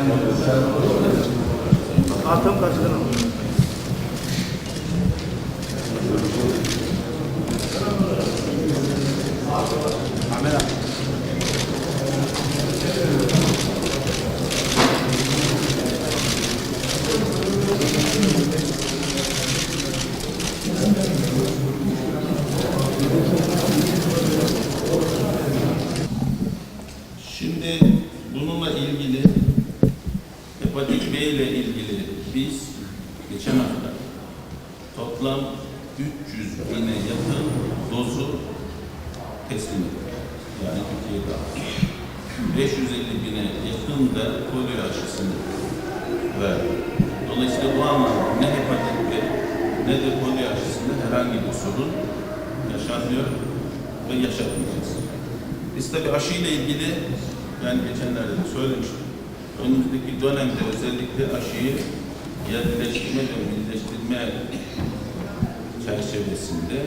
Tam karşıdan alın. Ahmet abi. Şimdi bununla ilgili hepatit B ile ilgili biz geçen hafta toplam 300 bine yakın dozu teslim ettik. Yani Türkiye'de 550 bine yakın da polio aşısını verdik. Dolayısıyla bu anlamda ne hepatit B ne de polio aşısında herhangi bir sorun yaşanmıyor ve yaşatmayacağız. Biz tabii aşıyla ilgili, yani geçenlerde de söylemiştim, önümüzdeki dönemde özellikle aşıyı yerleştirme ve millileştirme çerçevesinde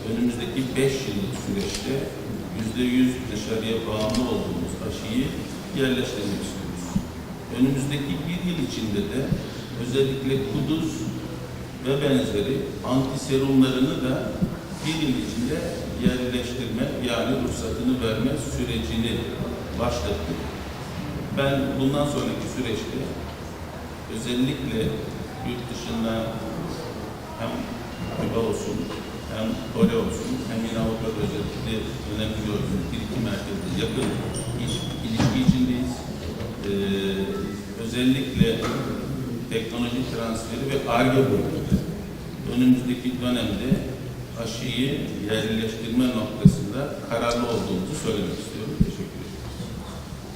önümüzdeki 5 yıllık süreçte %100 dışarıya bağımlı olduğumuz aşıyı yerleştirmek istiyoruz. Önümüzdeki bir yıl içinde de özellikle kuduz ve benzeri antiserumlarını da bir yıl içinde yerleştirme, yani ruhsatını verme sürecini başlattık. Ben bundan sonraki süreçte özellikle yurt dışında hem Küba olsun, hem Kore olsun, hem yine Avrupa'da özellikle önemli gördüğümüz bir iki merkezde yakın ilişki içindeyiz. Özellikle teknoloji transferi ve Ar-Ge bölümünde önümüzdeki dönemde aşıyı yerleştirme noktasında kararlı olduğumuzu söylemek istiyorum.